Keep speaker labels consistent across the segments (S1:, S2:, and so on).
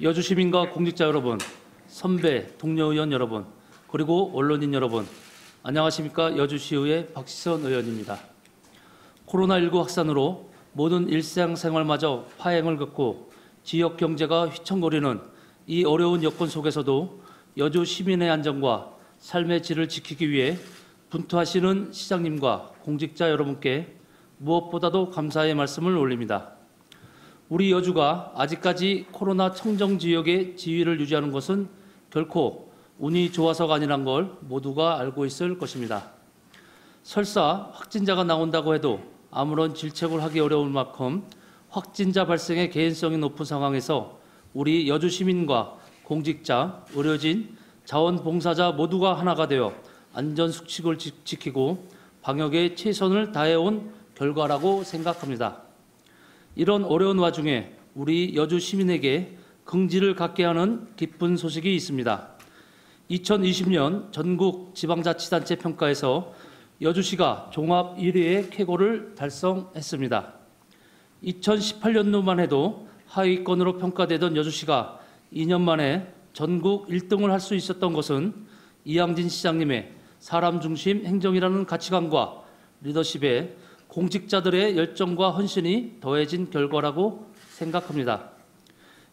S1: 여주 시민과 공직자 여러분, 선배, 동료 의원 여러분, 그리고 언론인 여러분, 안녕하십니까? 여주시의회 박시선 의원입니다. 코로나19 확산으로 모든 일상생활마저 파행을 겪고 지역 경제가 휘청거리는 이 어려운 여건 속에서도 여주 시민의 안전과 삶의 질을 지키기 위해 분투하시는 시장님과 공직자 여러분께 무엇보다도 감사의 말씀을 올립니다. 우리 여주가 아직까지 코로나 청정지역의 지위를 유지하는 것은 결코 운이 좋아서가 아니란 걸 모두가 알고 있을 것입니다. 설사 확진자가 나온다고 해도 아무런 질책을 하기 어려울 만큼 확진자 발생의 개연성이 높은 상황에서 우리 여주 시민과 공직자, 의료진, 자원봉사자 모두가 하나가 되어 안전수칙을 지키고 방역에 최선을 다해온 결과라고 생각합니다. 이런 어려운 와중에 우리 여주 시민에게 긍지를 갖게 하는 기쁜 소식이 있습니다. 2020년 전국 지방자치단체 평가에서 여주시가 종합 1위의 쾌거를 달성했습니다. 2018년도만 해도 하위권으로 평가되던 여주시가 2년 만에 전국 1등을 할 수 있었던 것은 이양진 시장님의 사람 중심 행정이라는 가치관과 리더십에 공직자들의 열정과 헌신이 더해진 결과라고 생각합니다.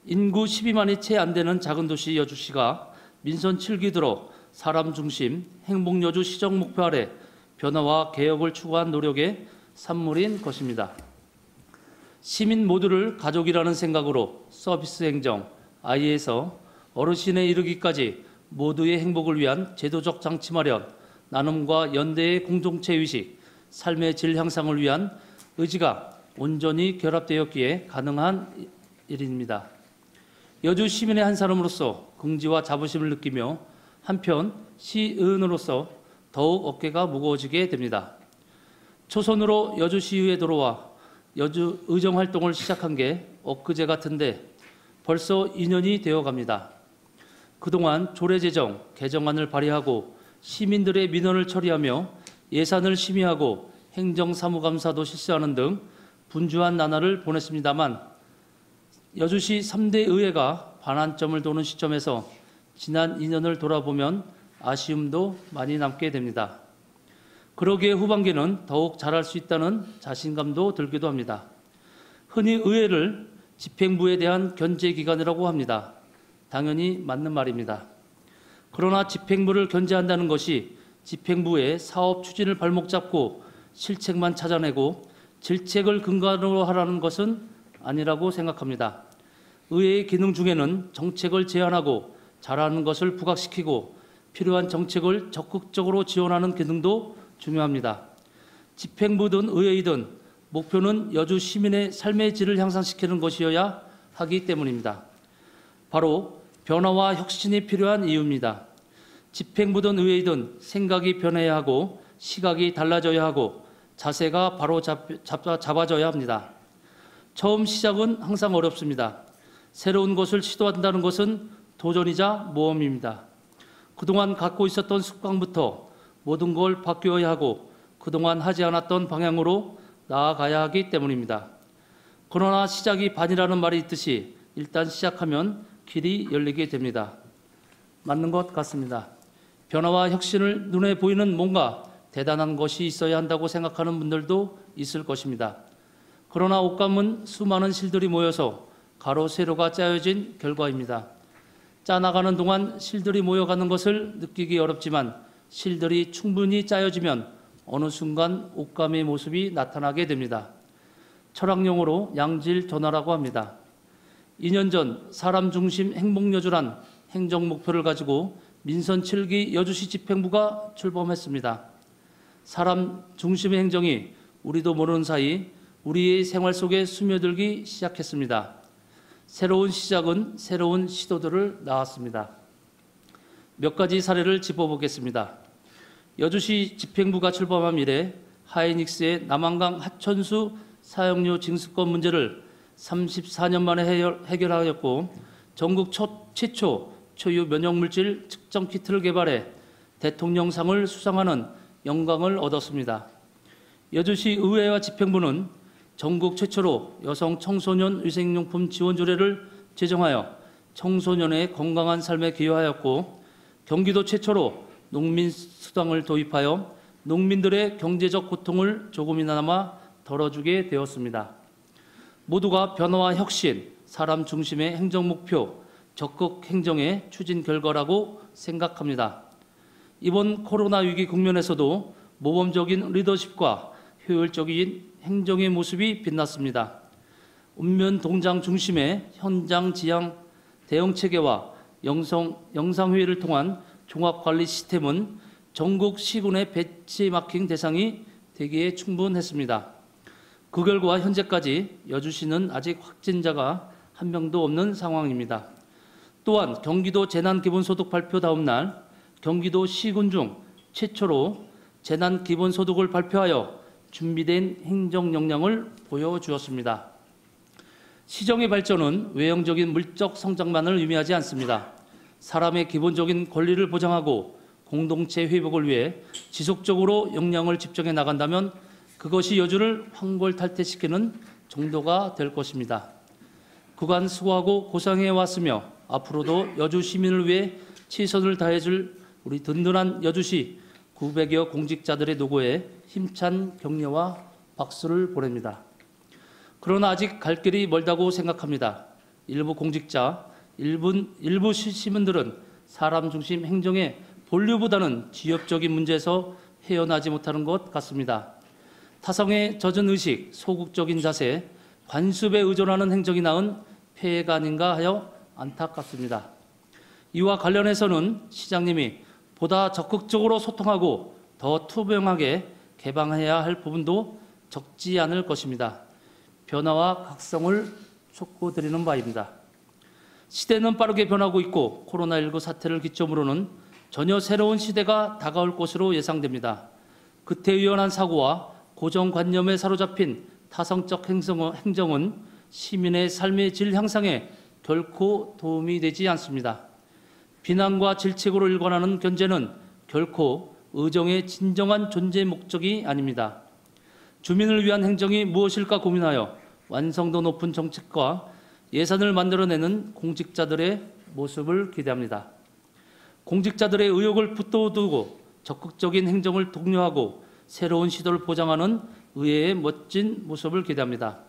S1: 인구 12만이 채 안 되는 작은 도시 여주시가 민선 7기 들어 사람 중심 행복여주 시정 목표 아래 변화와 개혁을 추구한 노력의 산물인 것입니다. 시민 모두를 가족이라는 생각으로 서비스 행정, 아이에서 어르신에 이르기까지 모두의 행복을 위한 제도적 장치 마련, 나눔과 연대의 공동체 의식, 삶의 질 향상을 위한 의지가 온전히 결합되었기에 가능한 일입니다. 여주 시민의 한 사람으로서 긍지와 자부심을 느끼며 한편 시의원으로서 더욱 어깨가 무거워지게 됩니다. 초선으로 여주시의회에 들어와 여주 의정활동을 시작한 게 엊그제 같은데 벌써 2년이 되어갑니다. 그동안 조례제정, 개정안을 발의하고 시민들의 민원을 처리하며 예산을 심의하고 행정사무감사도 실시하는 등 분주한 나날을 보냈습니다만 여주시 3대 의회가 반환점을 도는 시점에서 지난 2년을 돌아보면 아쉬움도 많이 남게 됩니다. 그러기에 후반기는 더욱 잘할 수 있다는 자신감도 들기도 합니다. 흔히 의회를 집행부에 대한 견제기관이라고 합니다. 당연히 맞는 말입니다. 그러나 집행부를 견제한다는 것이 집행부의 사업 추진을 발목 잡고 실책만 찾아내고 질책을 근간으로 하라는 것은 아니라고 생각합니다. 의회의 기능 중에는 정책을 제안하고 잘하는 것을 부각시키고 필요한 정책을 적극적으로 지원하는 기능도 중요합니다. 집행부든 의회이든 목표는 여주 시민의 삶의 질을 향상시키는 것이어야 하기 때문입니다. 바로 변화와 혁신이 필요한 이유입니다. 집행부든 의회이든 생각이 변해야 하고 시각이 달라져야 하고 자세가 바로 잡아져야 합니다. 처음 시작은 항상 어렵습니다. 새로운 것을 시도한다는 것은 도전이자 모험입니다. 그동안 갖고 있었던 습관부터 모든 걸 바뀌어야 하고 그동안 하지 않았던 방향으로 나아가야 하기 때문입니다. 그러나 시작이 반이라는 말이 있듯이 일단 시작하면 길이 열리게 됩니다. 맞는 것 같습니다. 변화와 혁신을 눈에 보이는 뭔가 대단한 것이 있어야 한다고 생각하는 분들도 있을 것입니다. 그러나 옷감은 수많은 실들이 모여서 가로 세로가 짜여진 결과입니다. 짜나가는 동안 실들이 모여가는 것을 느끼기 어렵지만 실들이 충분히 짜여지면 어느 순간 옷감의 모습이 나타나게 됩니다. 철학용어로 양질 전화라고 합니다. 2년 전 사람 중심 행복여주란 행정 목표를 가지고 민선 7기 여주시 집행부가 출범했습니다. 사람 중심의 행정이 우리도 모르는 사이 우리의 생활 속에 스며들기 시작했습니다. 새로운 시작은 새로운 시도들을 낳았습니다. 몇 가지 사례를 짚어보겠습니다. 여주시 집행부가 출범한 이래 하이닉스의 남한강 하천수 사용료 징수권 문제를 34년 만에 해결하였고 전국 최초 초유 면역물질 측정 키트를 개발해 대통령상을 수상하는 영광을 얻었습니다. 여주시 의회와 집행부는 전국 최초로 여성 청소년 위생용품 지원 조례를 제정하여 청소년의 건강한 삶에 기여하였고 경기도 최초로 농민수당을 도입하여 농민들의 경제적 고통을 조금이나마 덜어주게 되었습니다. 모두가 변화와 혁신, 사람 중심의 행정 목표, 적극 행정의 추진 결과라고 생각합니다. 이번 코로나 위기 국면에서도 모범적인 리더십과 효율적인 행정의 모습이 빛났습니다. 읍면 동장 중심의 현장 지향 대응 체계와 영상회의를 통한 종합관리 시스템은 전국 시군의 배치마킹 대상이 되기에 충분했습니다. 그 결과 현재까지 여주시는 아직 확진자가 한 명도 없는 상황입니다. 또한 경기도 재난기본소득 발표 다음 날 경기도 시군 중 최초로 재난기본소득을 발표하여 준비된 행정 역량을 보여주었습니다. 시정의 발전은 외형적인 물적 성장만을 의미하지 않습니다. 사람의 기본적인 권리를 보장하고 공동체 회복을 위해 지속적으로 역량을 집중해 나간다면 그것이 여주를 황골탈퇴시키는 정도가 될 것입니다. 그간 수고하고 고생해 왔으며 앞으로도 여주 시민을 위해 최선을 다해줄 우리 든든한 여주시 900여 공직자들의 노고에 힘찬 격려와 박수를 보냅니다. 그러나 아직 갈 길이 멀다고 생각합니다. 일부 공직자, 일부 시민들은 사람 중심 행정의 본류보다는 지역적인 문제에서 헤어나지 못하는 것 같습니다. 타성에 젖은 의식, 소극적인 자세, 관습에 의존하는 행정이 낳은 폐해가 아닌가 하여 안타깝습니다. 이와 관련해서는 시장님이 보다 적극적으로 소통하고 더 투명하게 개방해야 할 부분도 적지 않을 것입니다. 변화와 각성을 촉구드리는 바입니다. 시대는 빠르게 변하고 있고 코로나19 사태를 기점으로는 전혀 새로운 시대가 다가올 것으로 예상됩니다. 구태의연한 사고와 고정관념에 사로잡힌 타성적 행정은 시민의 삶의 질 향상에 결코 도움이 되지 않습니다. 비난과 질책으로 일관하는 견제는 결코 의정의 진정한 존재 목적이 아닙니다. 주민을 위한 행정이 무엇일까 고민하여 완성도 높은 정책과 예산을 만들어내는 공직자들의 모습을 기대합니다. 공직자들의 의욕을 붙들고 적극적인 행정을 독려하고 새로운 시도를 보장하는 의회의 멋진 모습을 기대합니다.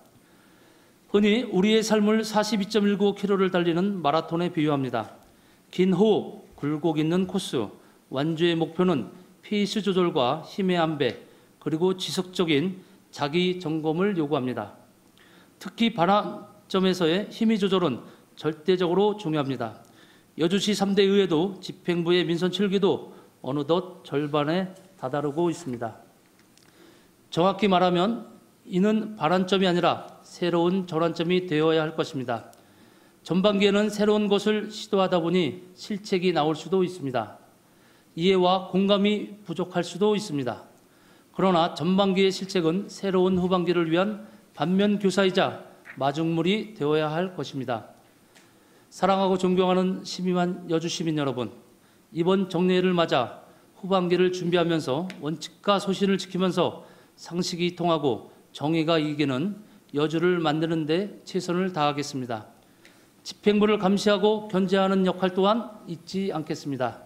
S1: 흔히 우리의 삶을 42.19km를 달리는 마라톤에 비유합니다. 긴 호흡, 굴곡 있는 코스, 완주의 목표는 페이스 조절과 힘의 안배, 그리고 지속적인 자기 점검을 요구합니다. 특히 반환점에서의 힘의 조절은 절대적으로 중요합니다. 여주시 3대 의회도 집행부의 민선 7기도 어느덧 절반에 다다르고 있습니다. 정확히 말하면 이는 반환점이 아니라 새로운 전환점이 되어야 할 것입니다. 전반기에는 새로운 것을 시도하다 보니 실책이 나올 수도 있습니다. 이해와 공감이 부족할 수도 있습니다. 그러나 전반기의 실책은 새로운 후반기를 위한 반면교사이자 마중물이 되어야 할 것입니다. 사랑하고 존경하는 시민한 여주 시민 여러분, 이번 정례를 맞아 후반기를 준비하면서 원칙과 소신을 지키면서 상식이 통하고 정의가 이기는 여주를 만드는 데 최선을 다하겠습니다. 집행부를 감시하고 견제하는 역할 또한 잊지 않겠습니다.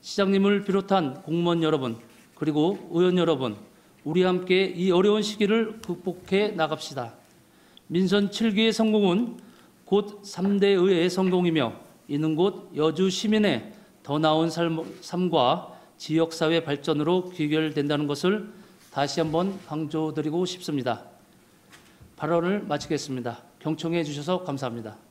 S1: 시장님을 비롯한 공무원 여러분, 그리고 의원 여러분, 우리 함께 이 어려운 시기를 극복해 나갑시다. 민선 7기의 성공은 곧 3대 의회의 성공이며 이는 곧 여주 시민의 더 나은 삶과 지역사회 발전으로 귀결된다는 것을 다시 한번 강조드리고 싶습니다. 발언을 마치겠습니다. 경청해 주셔서 감사합니다.